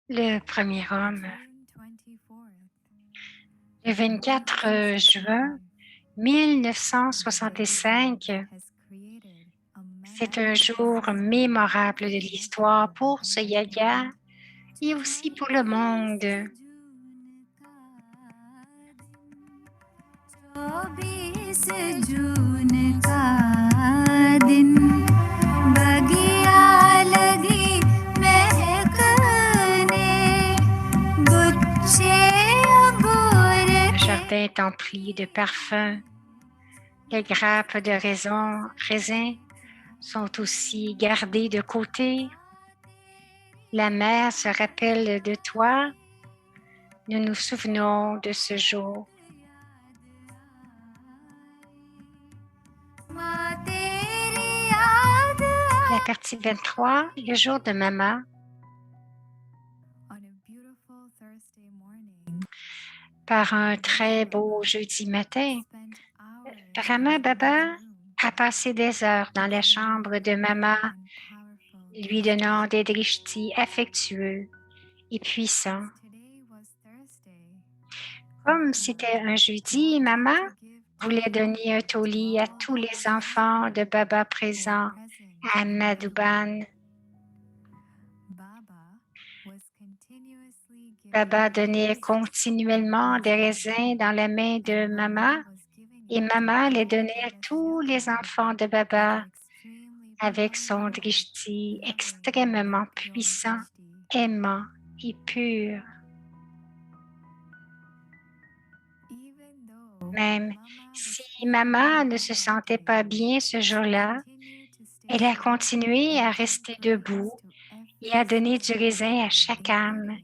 Le premier homme, le 24 juin 1965, c'est un jour mémorable de l'histoire pour ce Yaya et aussi pour le monde. 24 जून का दिन बगिया लगी महकने गुच्छे अंगूर Le jardin est empli de parfums. Les grappes de raisin sont aussi gardées de côté. La mer se rappelle de toi. Nous nous souvenons de ce jour. La partie 23, le jour de maman. Par un très beau jeudi matin, Rama Baba a passé des heures dans la chambre de maman, lui donnant des drishtis affectueux et puissants. Comme c'était un jeudi, maman voulait donner un toli à tous les enfants de Baba présents à Madhuban. Baba donnait continuellement des raisins dans la main de maman et maman les donnait à tous les enfants de Baba avec son drishti extrêmement puissant, aimant et pur. Même si maman ne se sentait pas bien ce jour-là, elle a continué à rester debout et à donner du raisin à chaque âme,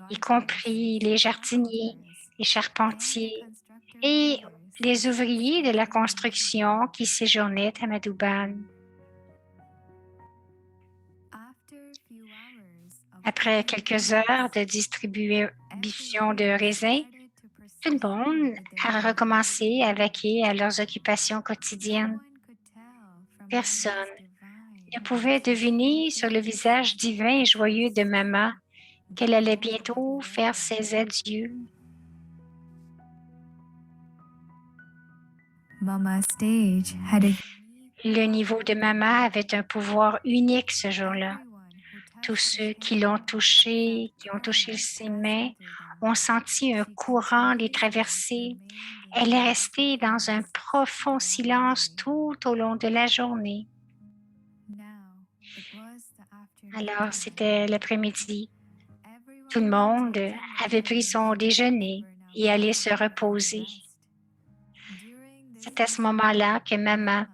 y compris les jardiniers, les charpentiers et les ouvriers de la construction qui séjournaient à Madhuban. Après quelques heures de distribution de raisins, tout le monde a recommencé à vaquer à leurs occupations quotidiennes. Personne ne pouvait deviner sur le visage divin et joyeux de maman qu'elle allait bientôt faire ses adieux. Le niveau de maman avait un pouvoir unique ce jour-là. Tous ceux qui l'ont touché, qui ont touché ses mains, ont senti un courant les traverser. Elle est restée dans un profond silence tout au long de la journée. Alors, c'était l'après-midi. Tout le monde avait pris son déjeuner et allait se reposer. C'est à ce moment-là que maman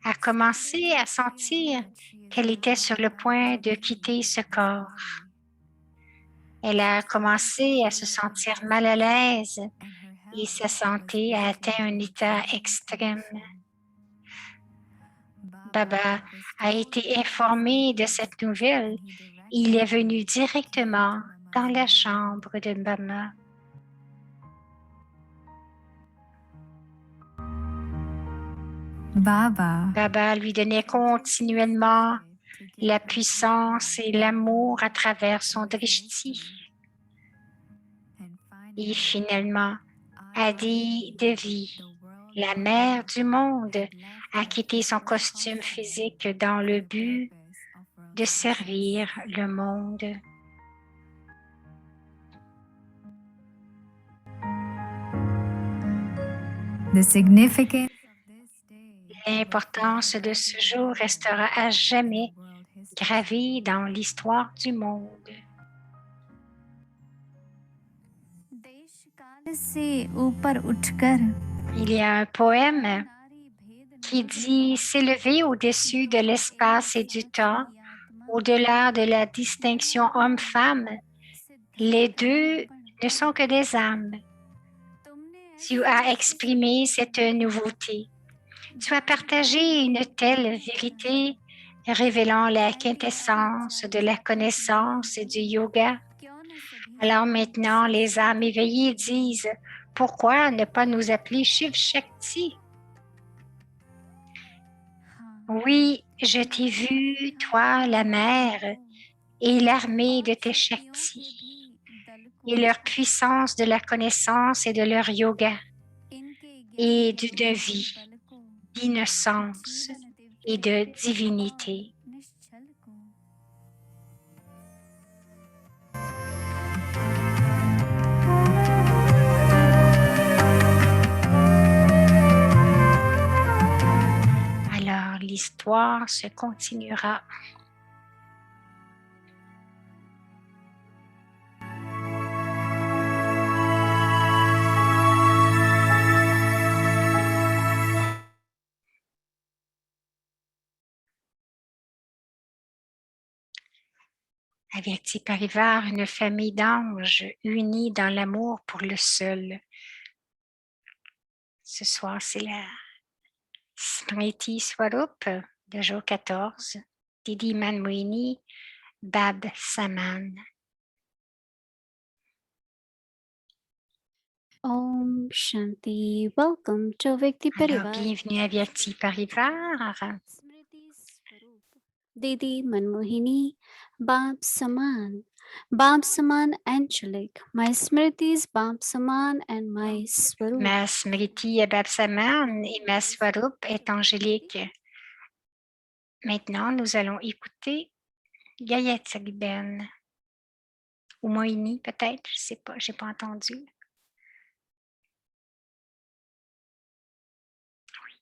a commencé à sentir qu'elle était sur le point de quitter ce corps. Elle a commencé à se sentir mal à l'aise et sa santé a atteint un état extrême. Baba a été informé de cette nouvelle et il est venu directement dans la chambre de maman. Baba lui donnait continuellement la puissance et l'amour à travers son drishti. Et finalement, Adi Devi, la mère du monde, a quitté son costume physique dans le but de servir le monde. L'importance de ce jour restera à jamais gravée dans l'histoire du monde. Il y a un poème qui dit « S'élever au-dessus de l'espace et du temps, au-delà de la distinction homme-femme, les deux ne sont que des âmes. Tu as exprimé cette nouveauté. Tu as partagé une telle vérité révélant la quintessence de la connaissance et du yoga. Alors maintenant, les âmes éveillées disent « Pourquoi ne pas nous appeler Shiv Shakti ?» Oui, je t'ai vu, toi, la mère, et l'armée de tes Shakti et leur puissance de la connaissance et de leur yoga et de vie, d'innocence et de divinité. Alors, l'histoire se continuera. Avyakti Parivar, une famille d'anges unis dans l'amour pour le seul. Ce soir, c'est la Smriti Swarup de jour 14, Didi Manmohini, Bab Saman. Om Shanti. Welcome to Avyakti Alors, Parivar. bienvenue à Avyakti Parivar. Smriti Swarup. Didi Manmohini, Bab Saman. Bab Saman Angelic. My Smritis Bab Saman and my Swarup. Ma Smriti est Bab Saman et ma Swarup est angélique. Maintenant, nous allons écouter Gayatri Ben. Ou Mohini, peut-être, je ne sais pas, je n'ai pas entendu. Oui,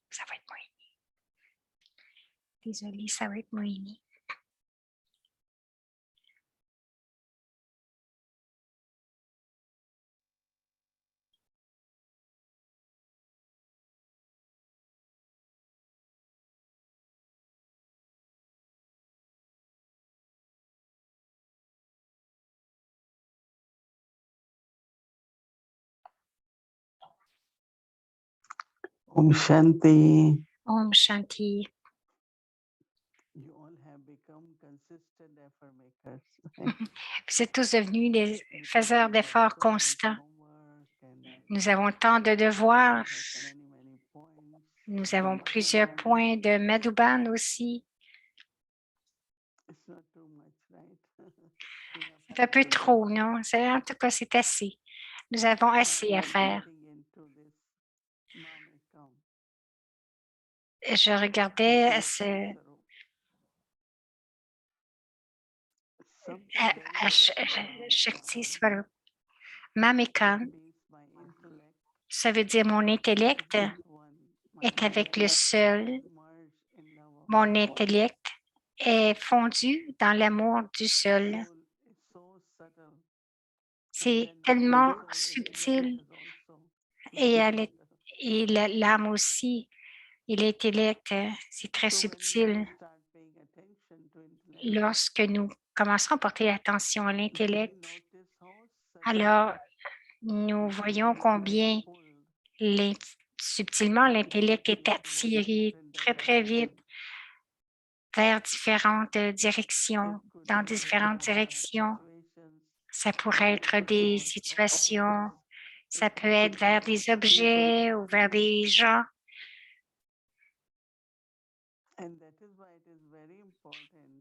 ça va être Mohini. Désolée, ça va être Mohini. Om Shanti. Om Shanti. You all have become consistent effort makers. Vous êtes tous devenus des faiseurs d'efforts constants. Nous avons tant de devoirs. Nous avons plusieurs points de Madhuban aussi. C'est un peu trop, non? En tout cas, c'est assez. Nous avons assez à faire. Je regardais Shakti Swarup. Mamekam, ça veut dire mon intellect est avec le seul. Mon intellect est fondu dans l'amour du seul. C'est tellement subtil et l'âme aussi, et l'intellect, c'est très subtil. Lorsque nous commençons à porter attention à l'intellect, alors nous voyons combien subtilement l'intellect est attiré très, très vite vers différentes directions, dans différentes directions. Ça pourrait être des situations, ça peut être vers des objets ou vers des gens.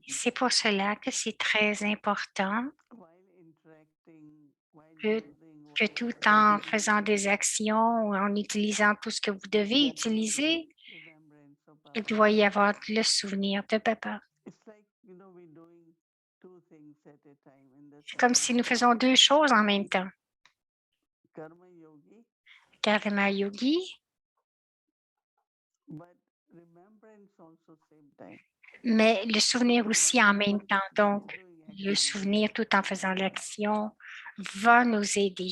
C'est pour cela que c'est très important que tout en faisant des actions ou en utilisant tout ce que vous devez utiliser, il doit y avoir le souvenir de Papa. C'est comme si nous faisons deux choses en même temps. Karma Yogi, mais le souvenir aussi en même temps. Donc, le souvenir tout en faisant l'action va nous aider.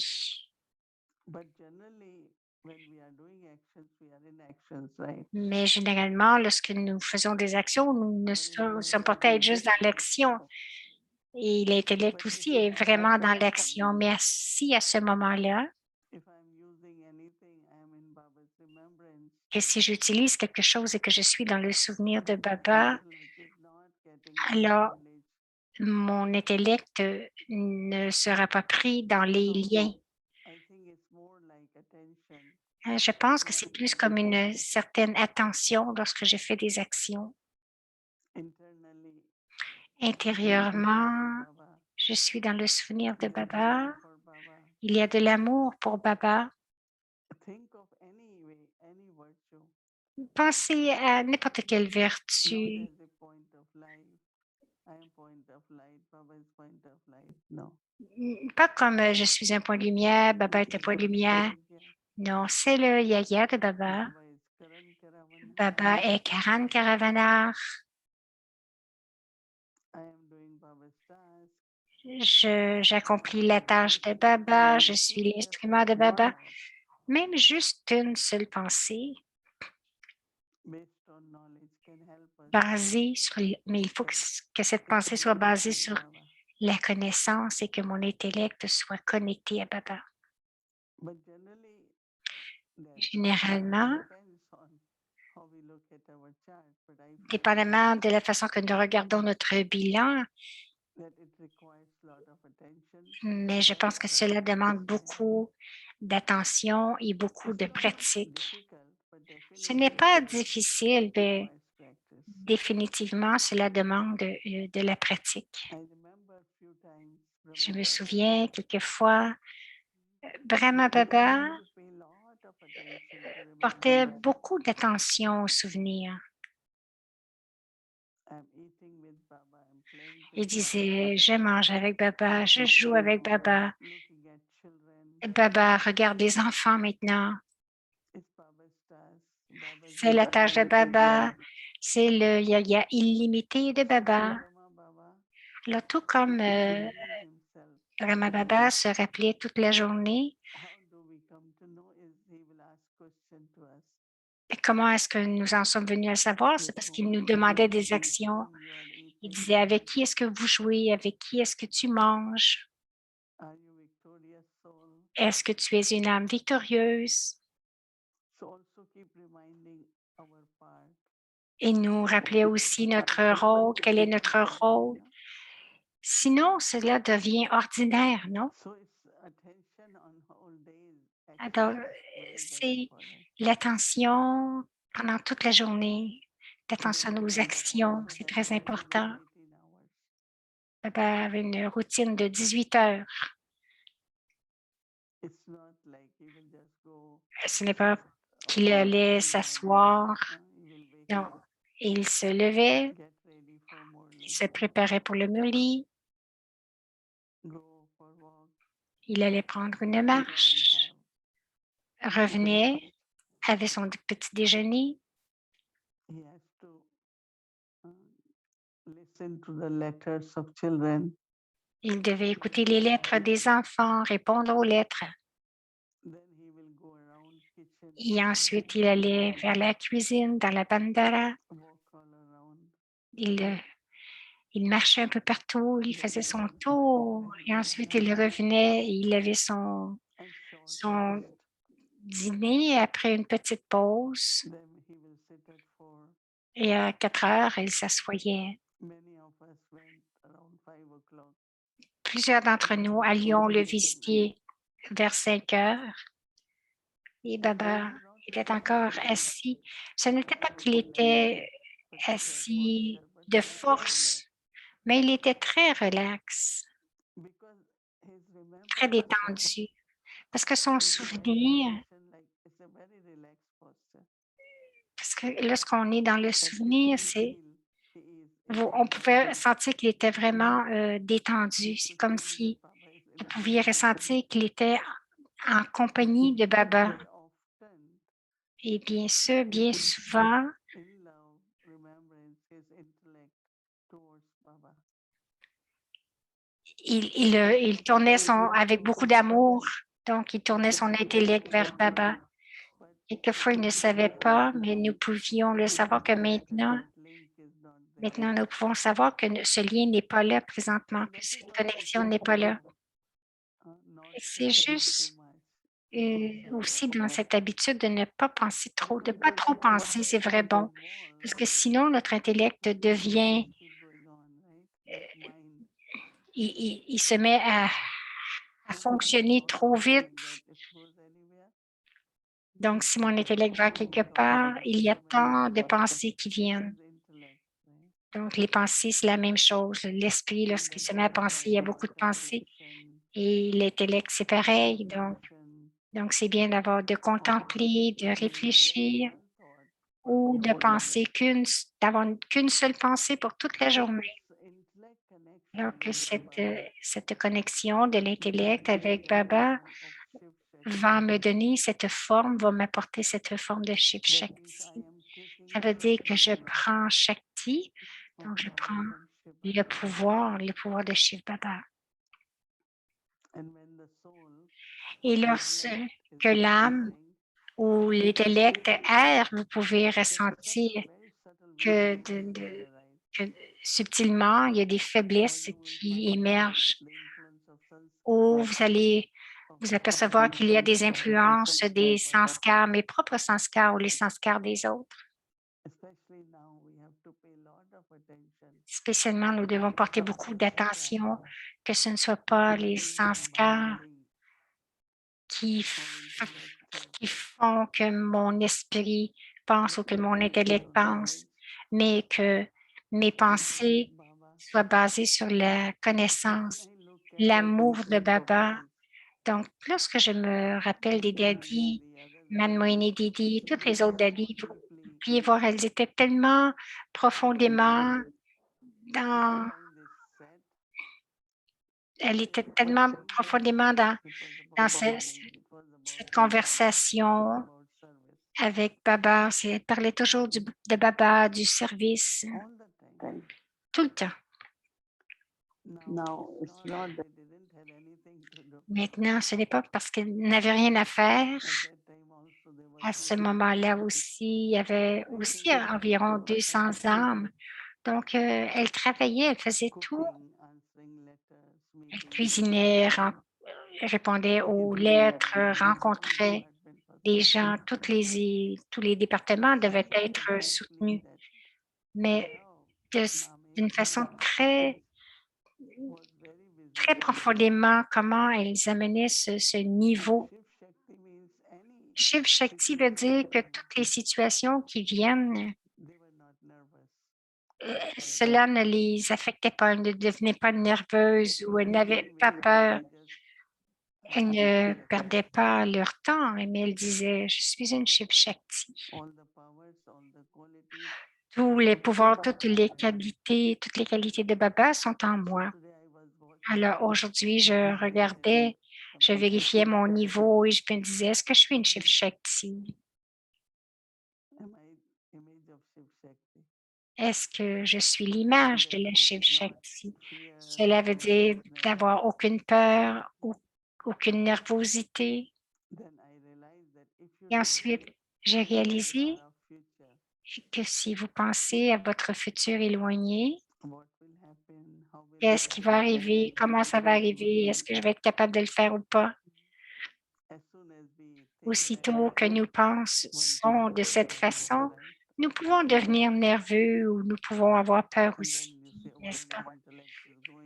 Mais généralement, lorsque nous faisons des actions, nous sommes portés à être juste dans l'action. Et l'intellect aussi est vraiment dans l'action. Mais si à ce moment-là, et si j'utilise quelque chose et que je suis dans le souvenir de Baba, alors mon intellect ne sera pas pris dans les liens. Je pense que c'est plus comme une certaine attention lorsque je fais des actions. Intérieurement, je suis dans le souvenir de Baba. Il y a de l'amour pour Baba. Pensez à n'importe quelle vertu. Pas comme je suis un point de lumière, Baba est un point de lumière. Non, c'est le yaya de Baba. Baba est Karan Karavanar. J'accomplis la tâche de Baba, je suis l'instrument de Baba. Même juste une seule pensée basée sur... Mais il faut que cette pensée soit basée sur la connaissance et que mon intellect soit connecté à Baba. Généralement, dépendamment de la façon que nous regardons notre bilan, mais je pense que cela demande beaucoup d'attention et beaucoup de pratique. Ce n'est pas difficile, mais définitivement, cela demande de la pratique. Je me souviens quelquefois, Brahma Baba portait beaucoup d'attention aux souvenirs. Il disait, je mange avec Baba, je joue avec Baba. Baba regarde les enfants maintenant. C'est la tâche de Baba. C'est le yaya illimité de Baba. Alors, tout comme Rama Baba se rappelait toute la journée, et comment est-ce que nous en sommes venus à savoir? C'est parce qu'il nous demandait des actions. Il disait, avec qui est-ce que vous jouez? Avec qui est-ce que tu manges? Est-ce que tu es une âme victorieuse? Et nous rappelait aussi notre rôle, quel est notre rôle. Sinon, cela devient ordinaire, non? Alors, c'est l'attention pendant toute la journée, l'attention à nos actions, c'est très important. Baba avait une routine de 18 heures. Ce n'est pas qu'il allait s'asseoir. Non, il se levait, il se préparait pour le murli, il allait prendre une marche, revenait, avait son petit déjeuner. Il devait écouter les lettres des enfants, répondre aux lettres. Et ensuite, il allait vers la cuisine, dans la bandara. Il marchait un peu partout, il faisait son tour. Et ensuite, il revenait et il avait son dîner après une petite pause. Et à 4 heures, il s'assoyait. Plusieurs d'entre nous allions le visiter vers 5 heures. Et Baba était encore assis. Ce n'était pas qu'il était assis de force, mais il était très relax, très détendu. Parce que son souvenir, parce que lorsqu'on est dans le souvenir, on pouvait sentir qu'il était vraiment détendu. C'est comme si vous pouviez ressentir qu'il était en compagnie de Baba. Et bien sûr, bien souvent, il tournait avec beaucoup d'amour, donc il tournait son intellect vers Baba. Quelquefois, il ne savait pas, mais nous pouvions le savoir que maintenant, nous pouvons savoir que ce lien n'est pas là présentement, que cette connexion n'est pas là. C'est juste aussi dans cette habitude de ne pas penser trop, de ne pas trop penser, c'est vrai bon, parce que sinon, notre intellect devient, il se met à fonctionner trop vite. Donc, si mon intellect va quelque part, il y a tant de pensées qui viennent. Donc, les pensées, c'est la même chose. L'esprit, lorsqu'il se met à penser, il y a beaucoup de pensées. Et l'intellect, c'est pareil. Donc c'est bien de contempler, de réfléchir ou de penser d'avoir qu'une seule pensée pour toute la journée. Donc, cette connexion de l'intellect avec Baba va me donner cette forme, va m'apporter cette forme de Shiv Shakti. Ça veut dire que je prends Shakti, donc je prends le pouvoir de Shiv Baba. Et lorsque l'âme ou l'intellect erre, vous pouvez ressentir que, que subtilement, il y a des faiblesses qui émergent ou vous allez vous apercevoir qu'il y a des influences des sanskars, mes propres sanskars ou les sanskars des autres. Spécialement, nous devons porter beaucoup d'attention que ce ne soit pas les sanskars qui font que mon esprit pense ou que mon intellect pense, mais que mes pensées soient basées sur la connaissance, l'amour de Baba. Donc, lorsque je me rappelle des daddies, Manmohini Didi, toutes les autres daddies, vous pouviez voir, elles étaient tellement profondément dans cette conversation avec Baba. Elle parlait toujours de Baba, du service, tout le temps. Maintenant, ce n'est pas parce qu'elle n'avait rien à faire. À ce moment-là aussi, il y avait aussi environ 200 âmes. Donc, elle travaillait, elle faisait tout. Elle cuisinait, répondait aux lettres, rencontrait des gens. Tous les départements devaient être soutenus, mais d'une façon très profondément, comment elles amenaient ce niveau. Shiv Shakti veut dire que toutes les situations qui viennent, cela ne les affectait pas, elles ne devenaient pas nerveuses ou elles n'avaient pas peur. Elles ne perdaient pas leur temps, mais elles disaient, je suis une Shiv Shakti. Tous les pouvoirs, toutes les qualités de Baba sont en moi. Alors aujourd'hui, je regardais, je vérifiais mon niveau et je me disais, est-ce que je suis une Shiv Shakti? Est-ce que je suis l'image de la Shiv Shakti? Cela veut dire d'avoir aucune peur, aucune nervosité. Et ensuite, j'ai réalisé que si vous pensez à votre futur éloigné, qu'est-ce qui va arriver? Comment ça va arriver? Est-ce que je vais être capable de le faire ou pas? Aussitôt que nous pensons de cette façon, nous pouvons devenir nerveux ou nous pouvons avoir peur aussi, n'est-ce pas?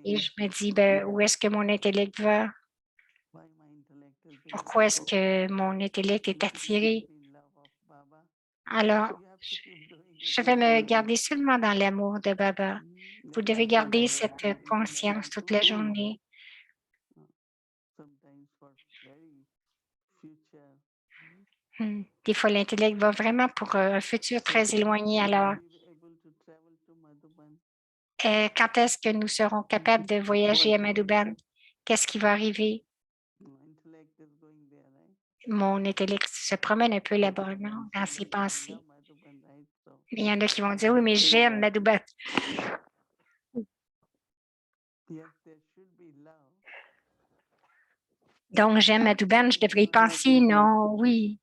Et je me dis, où est-ce que mon intellect va? Pourquoi est-ce que mon intellect est attiré? Alors, je vais me garder seulement dans l'amour de Baba. Vous devez garder cette conscience toute la journée. Des fois, l'intellect va vraiment pour un futur très éloigné. Alors, quand est-ce que nous serons capables de voyager à Madhuban? Qu'est-ce qui va arriver? Mon intellect se promène un peu là-bas, non? Dans ses pensées. Mais il y en a qui vont dire, oui, mais j'aime Madhuban. Donc, j'aime Madhuban, je devrais y penser, non? Oui.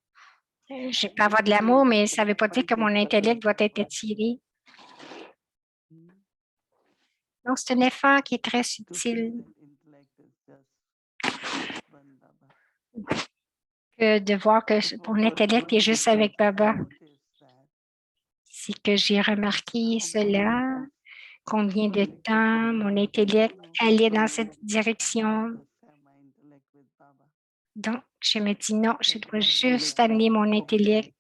Je peux avoir de l'amour, mais ça ne veut pas dire que mon intellect doit être attiré. Donc, c'est un effort qui est très subtil. De voir que mon intellect est juste avec Baba. C'est que j'ai remarqué cela, combien de temps mon intellect allait dans cette direction. Donc, je me dis non, je dois juste amener mon intellect.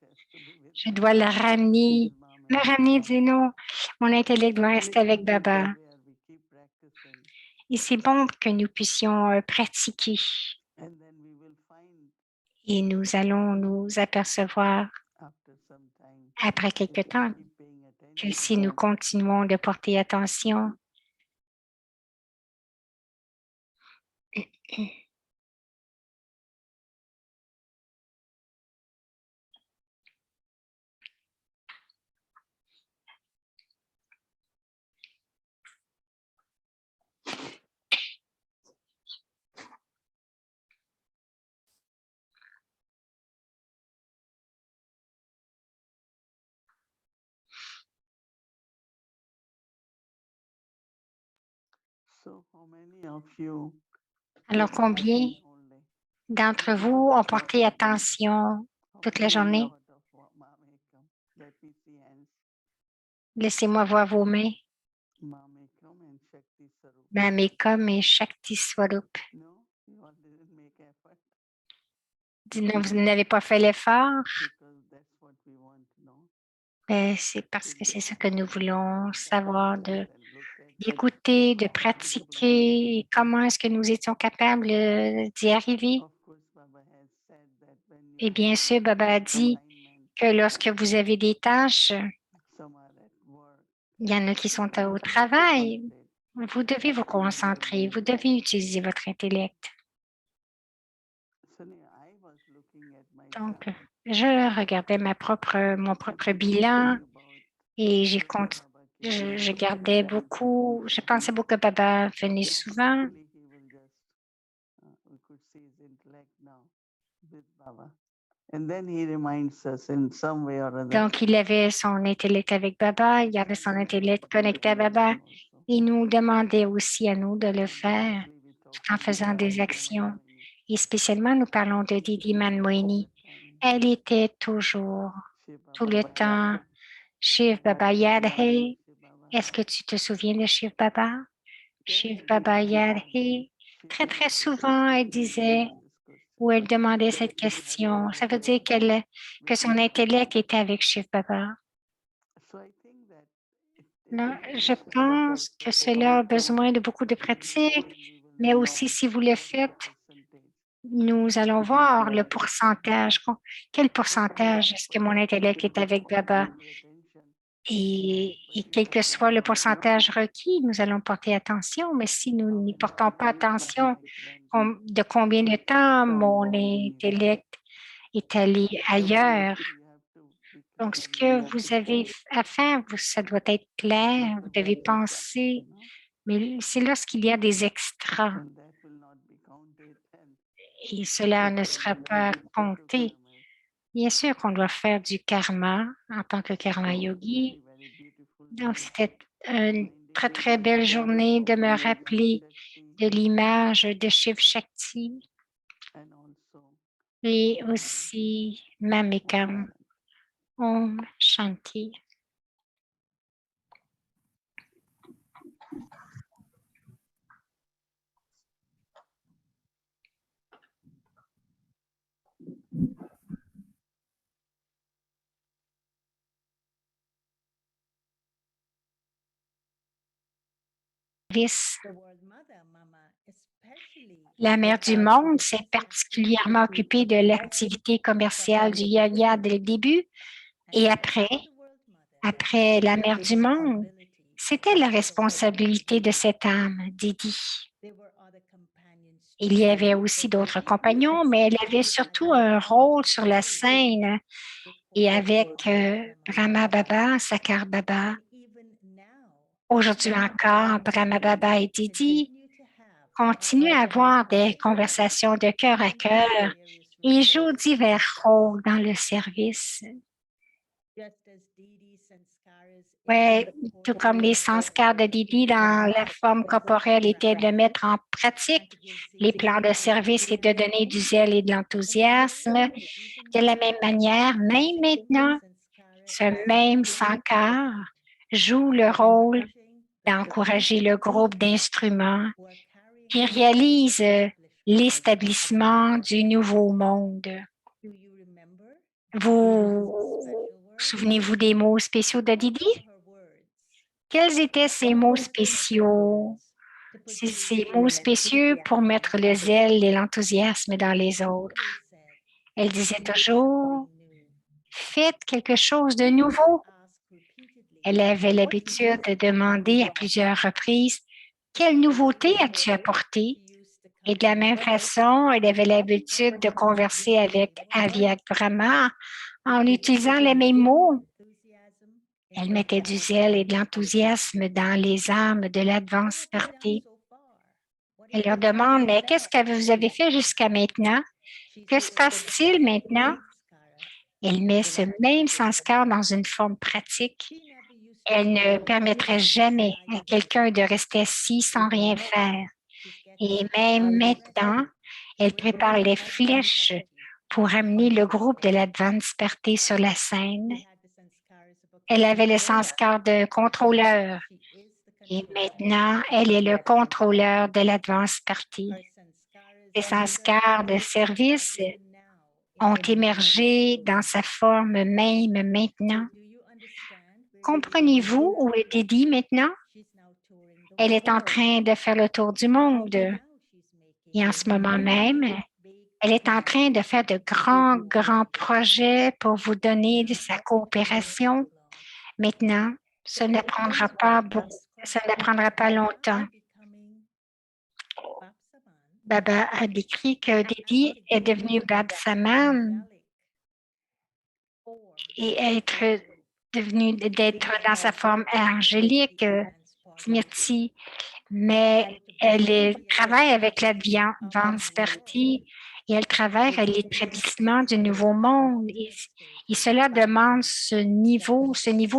Je dois le ramener Le ramener dit non, mon intellect doit rester avec Little bit Baba. aware, we keep practicing, Et c'est bon que nous puissions pratiquer. and then we will find Et nous allons nous apercevoir after some time, après if quelque we temps keep paying que attention, si nous continuons de porter attention, so how many of you alors combien whole day? d'entre vous ont porté attention How toute la many journée? thought of Mamekam? Let me see hands. Laissez-moi voir vos mains. Mamekam and Shakti Sarup. Mamekam et Shakti Swarup. No, you all didn't make effort Dis non, vous n'avez pas fait l'effort. because that's what we want to know. C'est parce que c'est ça que nous voulons savoir, And look at d'écouter, de pratiquer. Et comment est-ce que nous étions capables d'y arriver? of course Baba has said that when you Et bien sûr, Baba a dit assignment, que lorsque vous avez des tâches, some are at work, il y en a qui sont au travail. Vous devez vous concentrer, vous devez utiliser votre intellect. Sunny, I was looking at myself, Donc, je regardais mon propre bilan about et Baba came. je gardais beaucoup, je pensais beaucoup que Baba venait souvent. Hopefully he will just, we could see his intellect now with Baba. And then he reminds us in some way or other. Donc, il avait son intellect avec Baba, il avait son intellect connecté à Baba. Il nous demandait aussi à nous de le faire tout en faisant des actions. Et spécialement, nous parlons de Didi Manmoini. Elle était toujours, tout le temps, Shiv Baba Yadhe. Est-ce que tu te souviens de Shiv Baba? Shiv Baba Yadhe. Très, très souvent, elle disait ou elle demandait cette question. Ça veut dire que son intellect était avec Shiv Baba. Là, je pense que cela a besoin de beaucoup de pratique, mais aussi si vous le faites, nous allons voir le pourcentage. Quel pourcentage est-ce que mon intellect est avec Baba? Et quel que soit le pourcentage requis, nous allons porter attention, mais si nous n'y portons pas attention, de combien de temps mon intellect est allé ailleurs. Donc, ce que vous avez à faire, ça doit être clair, vous devez penser, mais c'est lorsqu'il y a des extras et cela ne sera pas compté. Bien sûr qu'on doit faire du karma en tant que karma yogi. Donc, c'était une très, très belle journée de me rappeler de l'image de Shiv Shakti et aussi Mamekam. Om Shanti. La mère du monde s'est particulièrement occupée de l'activité commerciale du yoga dès le début et après la mère du monde, c'était la responsabilité de cette âme, Didi. Il y avait aussi d'autres compagnons, mais elle avait surtout un rôle sur la scène et avec Brahma Baba, Sakar Baba. Aujourd'hui encore, Brahma Baba et Didi continuent à avoir des conversations de cœur à cœur et jouent divers rôles dans le service. Oui, tout comme les sanskars de Didi dans la forme corporelle étaient de mettre en pratique les plans de service et de donner du zèle et de l'enthousiasme. De la même manière, même maintenant, ce même sankar joue le rôle d'encourager le groupe d'instruments qui réalise l'établissement du nouveau monde. Vous Souvenez-vous des mots spéciaux de Didi? Quels étaient ces mots spéciaux? C'est ces mots spéciaux pour mettre le zèle et l'enthousiasme dans les autres. Elle disait toujours, faites quelque chose de nouveau. Elle avait l'habitude de demander à plusieurs reprises, quelle nouveauté as-tu apporté? Et de la même façon, elle avait l'habitude de converser avec Avyak Brahma en utilisant les mêmes mots. Elle mettait du zèle et de l'enthousiasme dans les âmes de l'Advance Party. Elle leur demande, mais qu'est-ce que vous avez fait jusqu'à maintenant? Que se passe-t-il maintenant? Elle met ce même sanskar dans une forme pratique. Elle ne permettrait jamais à quelqu'un de rester assis sans rien faire. Et même maintenant, elle prépare les flèches pour amener le groupe de l'Advance Party sur la scène. Elle avait le sanskar de contrôleur. Et maintenant, elle est le contrôleur de l'Advance Party. Les sanskars de service ont émergé dans sa forme même maintenant. Comprenez-vous où est Didi maintenant? Elle est en train de faire le tour du monde. Et en ce moment même, elle est en train de faire de grands projets pour vous donner de sa coopération. Maintenant, ça ne prendra pas longtemps. Baba a décrit que Didi est devenu Bab Saman et d'être dans sa forme angélique, Smriti, mais elle travaille avec l'Advance Party et elle travaille à l'établissement du nouveau monde. Et cela demande ce niveau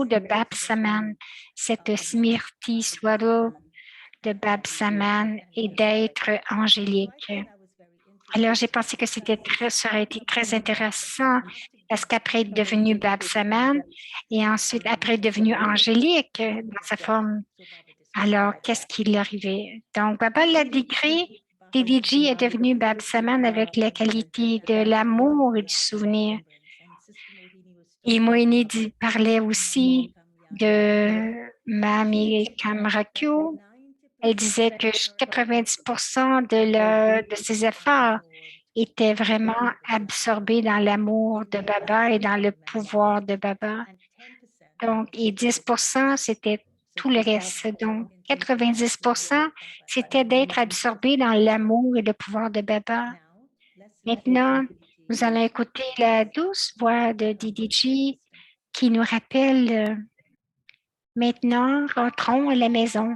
de Bab Saman, cette Smriti Swarup de Bab Saman et d'être angélique. Alors, j'ai pensé que ça aurait été très intéressant parce qu'après être devenu Bab Saman et ensuite après être devenu angélique dans sa forme. Alors, qu'est-ce qui lui arrivait? Donc, Baba l'a décrit, Didiji est devenu Bab Saman avec la qualité de l'amour et du souvenir. Et Moini parlait aussi de Mami Kamrakyo. Elle disait que 90% de ses efforts étaient vraiment absorbés dans l'amour de Baba et dans le pouvoir de Baba. Donc, et 10%, c'était tout le reste. Donc, 90%, c'était d'être absorbé dans l'amour et le pouvoir de Baba. Maintenant, nous allons écouter la douce voix de Didiji qui nous rappelle maintenant, rentrons à la maison.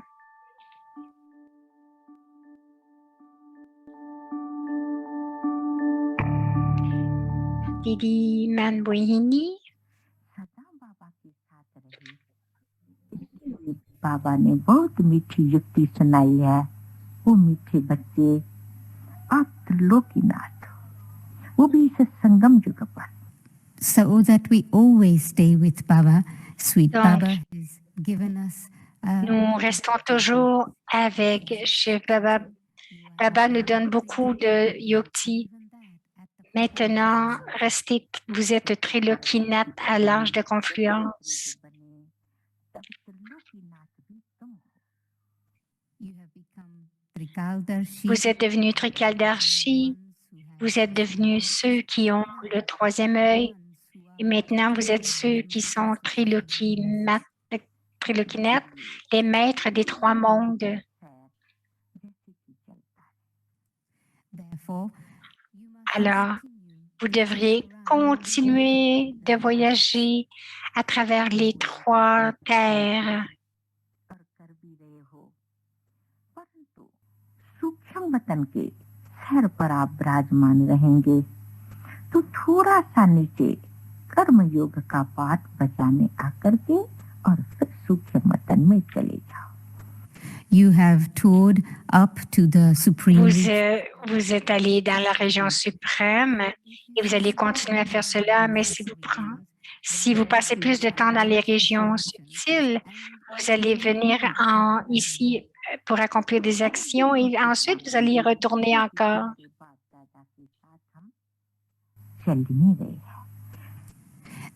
Didi Manbohini. बाबा ने बहुत मीठी युक्ति सुनाई है। वो मीठे बच्चे आप त्रिलोकीनाथ वो भी इस संगम युग पर so that we always stay with Baba. Sweet Donc, Baba has given us nous restons toujours avec Shiv Baba. Baba nous donne beaucoup de yukti. Maintenant, vous êtes Trilokinath à l'âge de confluence. Vous êtes devenus Trikaldarshi. Vous êtes devenus ceux qui ont le troisième œil. Et maintenant, vous êtes ceux qui sont Trilokinath, les maîtres des trois mondes. Alors, vous devriez continuer de voyager à travers les trois terres. सूक्ष्म वतन के सर पर आप विराजमान रहेंगे तो थोड़ा सा नीचे कर्म योग का पाठ बचाने आकर के और फिर सूक्ष्म वतन में चले जाओ. you have toured up to the supreme. Vous êtes allé dans la région suprême et vous allez continuer à faire cela, mais si vous passez plus de temps dans les régions subtiles, vous allez venir ici pour accomplir des actions et ensuite vous allez y retourner encore.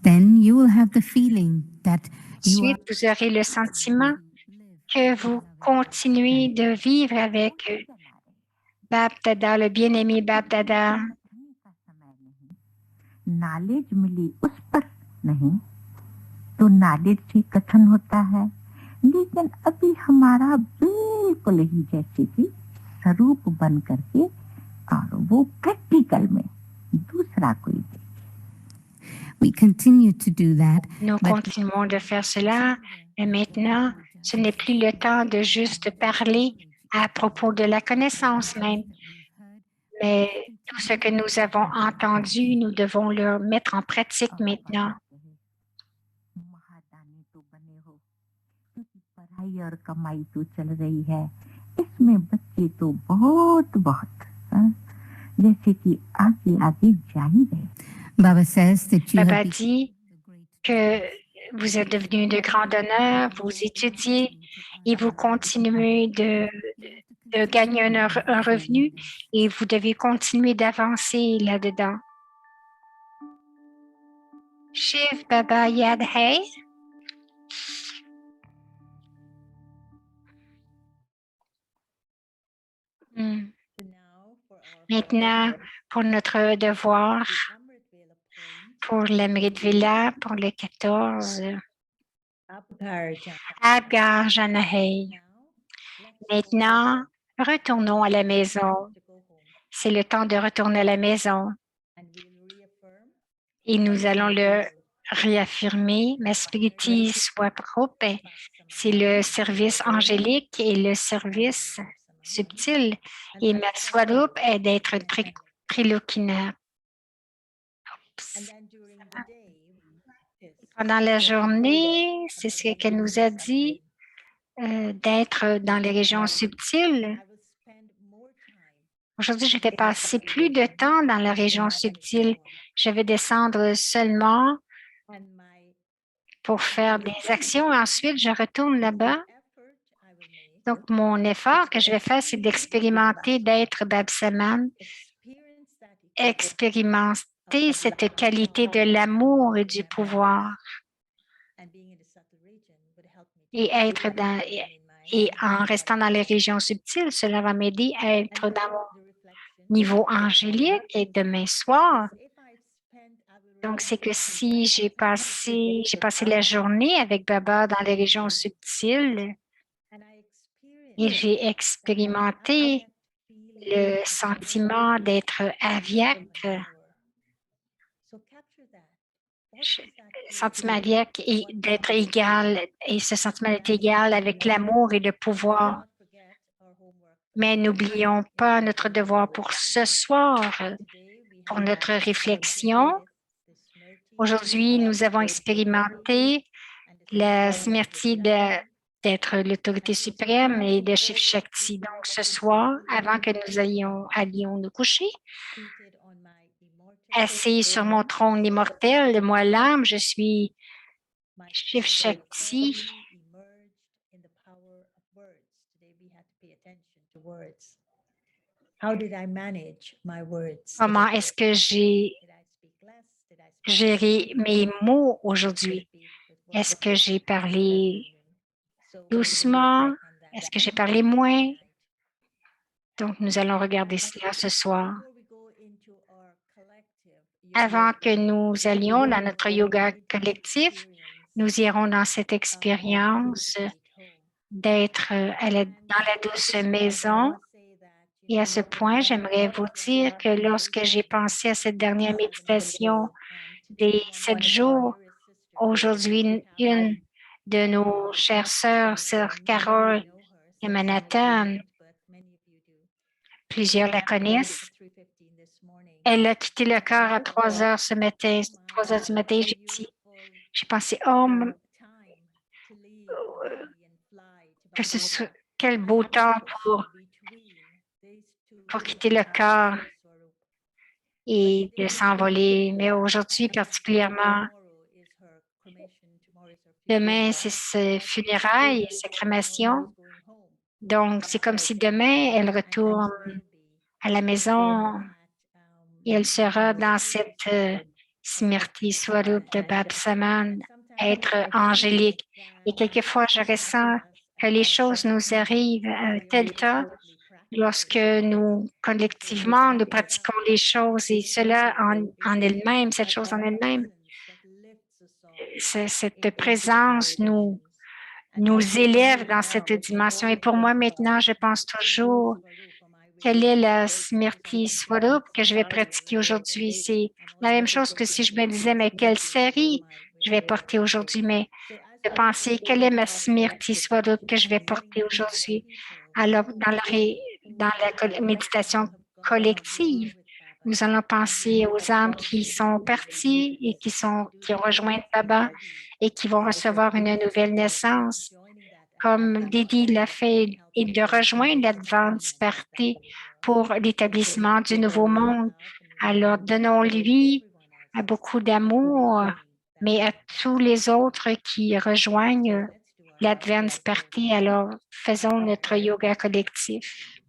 then you will have the feeling that you are Ensuite, vous aurez le sentiment que vous continuez de vivre avec Bap Dada, le bien-aimé Bap Dada. Knowledge मिली उस पर नहीं तो नॉलेज से कथन होता है, लेकिन अभी हमारा बिल्कुल ही जैसे कि स्वरूप बन करके और वो प्रैक्टिकल में दूसरा कोई दे। we continue to do that. Nous continuons de faire cela, et maintenant, ce n'est plus le temps de juste parler à propos de la connaissance même, mais tout ce que nous avons entendu, nous devons le mettre en pratique maintenant. महादानी तो बने हो क्योंकि पढ़ाई और कमाई तो चल रही है, इसमें बच्चे तो बहुत बहुत जैसे कि आगे आगे जा ही रहे। Baba says that you Baba have dit que vous êtes devenus de grands donneurs, vous étudiez et vous continuez de gagner un revenu et vous devez continuer d'avancer là-dedans. Shiv Baba Yad Hai. Maintenant, pour notre devoir, pour l'Amrit Villa, pour le 14, Abgar Janahei. Maintenant, retournons à la maison. C'est le temps de retourner à la maison. Et nous allons le réaffirmer. Maspriti Swaprup, c'est le service angélique et le service subtil. Et ma Swarup est d'être Trilokina. Pendant la journée, c'est ce qu'elle nous a dit, d'être dans les régions subtiles. Aujourd'hui, je vais passer plus de temps dans la région subtile. Je vais descendre seulement pour faire des actions. Ensuite, je retourne là-bas. Donc, mon effort que je vais faire, c'est d'expérimenter d'être Babsaman, expérimenter cette qualité de l'amour et du pouvoir. Et être dans, et en restant dans les régions subtiles, cela va m'aider à être dans mon niveau angélique et demain soir. Donc, c'est que si j'ai passé la journée avec Baba dans les régions subtiles et j'ai expérimenté le sentiment d'être aviak, sentiment aviak et d'être égal, et ce sentiment d'être égal avec l'amour et le pouvoir. Mais n'oublions pas notre devoir pour ce soir, pour notre réflexion. Aujourd'hui, nous avons expérimenté la Smriti d'être l'autorité suprême et de Shiv Shakti. Donc, ce soir, avant que nous allions nous coucher, assis sur mon trône immortel, moi l'âme, je suis Shiv Shakti. Comment est-ce que j'ai géré mes mots aujourd'hui? Est-ce que j'ai parlé doucement? Est-ce que j'ai parlé moins? Donc, nous allons regarder cela ce soir. Avant que nous allions dans notre yoga collectif, nous irons dans cette expérience d'être dans la douce maison. Et à ce point, j'aimerais vous dire que lorsque j'ai pensé à cette dernière méditation des 7 jours, aujourd'hui, une de nos chères sœurs, sœur Carole et Manhattan, plusieurs la connaissent. Elle a quitté le corps à 3 heures ce matin, 3 heures du matin. J'ai pensé, oh, quel beau temps pour quitter le corps et de s'envoler. Mais aujourd'hui, particulièrement, demain, c'est ses funérailles, sa crémation. Donc, c'est comme si demain, elle retourne à la maison et elle sera dans cette Smriti Swarup de Bab-Saman, être angélique. Et quelquefois, je ressens que les choses nous arrivent à un tel temps lorsque nous, collectivement, nous pratiquons les choses et cela en elle-même, cette chose en elle-même, cette présence nous élève dans cette dimension. Et pour moi, maintenant, je pense toujours, quelle est la Smriti Swarup que je vais pratiquer aujourd'hui? C'est la même chose que si je me disais, mais quelle série je vais porter aujourd'hui? Mais de penser, quelle est ma Smriti Swarup que je vais porter aujourd'hui? Alors, dans la méditation collective, nous allons penser aux âmes qui sont parties et qui ont rejoint Baba et qui vont recevoir une nouvelle naissance, comme Didi l'a fait, et de rejoindre l'Advance Party pour l'établissement du nouveau monde. Alors, donnons-lui beaucoup d'amour, mais à tous les autres qui rejoignent l'Advance Party, alors faisons notre yoga collectif.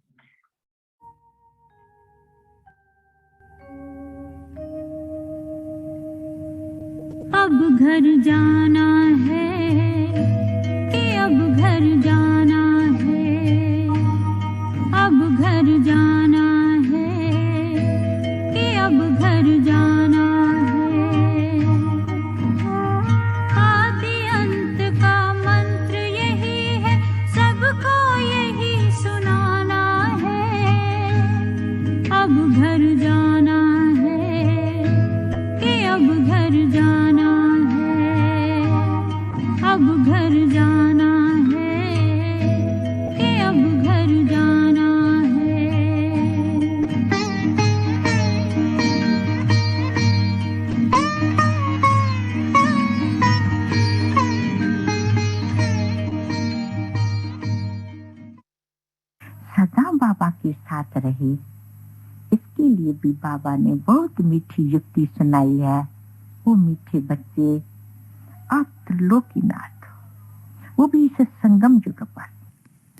अब घर जाना है कि अब घर जाना है अब घर जाना है कि अब घर जाना है आदि अंत का मंत्र यही है सबको यही सुनाना है अब घर जाना है कि अब घर जाना अब घर जाना है कि अब घर जाना सदा बाबा के साथ रहे, इसके लिए भी बाबा ने बहुत मीठी युक्ति सुनाई है। वो मीठे बच्चे आप त्रिलोकीनाथ, वो भी इस संगम युग पर।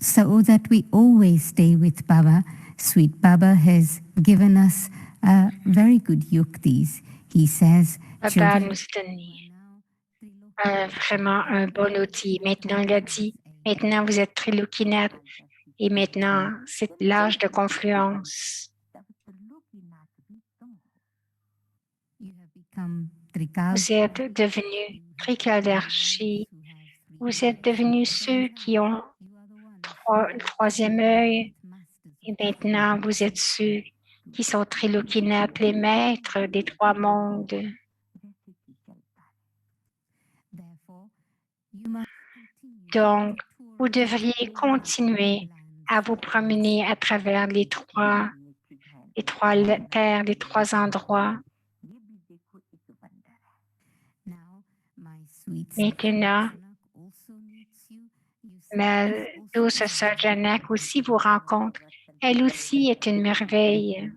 So that we always stay with Baba, sweet Baba has given us very good yuktis. He says, Baba nous a donné vraiment un bon outil. Maintenant, il a dit, maintenant vous êtes Trilokinath et maintenant c'est l'âge de confluence. Vous êtes devenus Trikadarshi. Vous êtes devenus ceux qui ont le troisième œil. Et maintenant, vous êtes ceux qui sont Trilokinath, les maîtres des trois mondes. Donc, vous devriez continuer à vous promener à travers les trois terres, les trois endroits. Maintenant, ma douce sœur Janak aussi vous rencontre. Elle aussi est une merveille.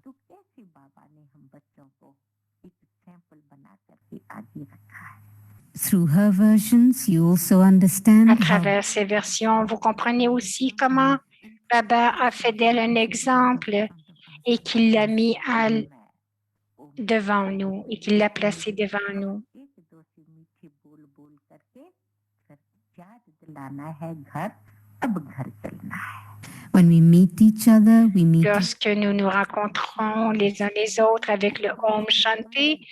Through her versions, you also understand à travers ces versions, vous comprenez aussi comment Baba a fait d'elle un exemple et qu'il l'a mis devant nous et qu'il l'a placé devant nous. When we meet each other, we meet. Lorsque nous nous rencontrons les uns les autres avec le Om Shanti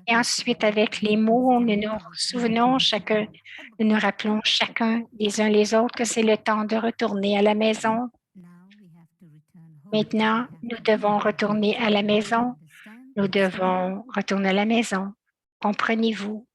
et ensuite avec les mots, nous nous souvenons chacun, nous nous rappelons chacun les uns les autres que c'est le temps de retourner à la maison. Maintenant, nous devons retourner à la maison. Nous devons retourner à la maison. Comprenez-vous?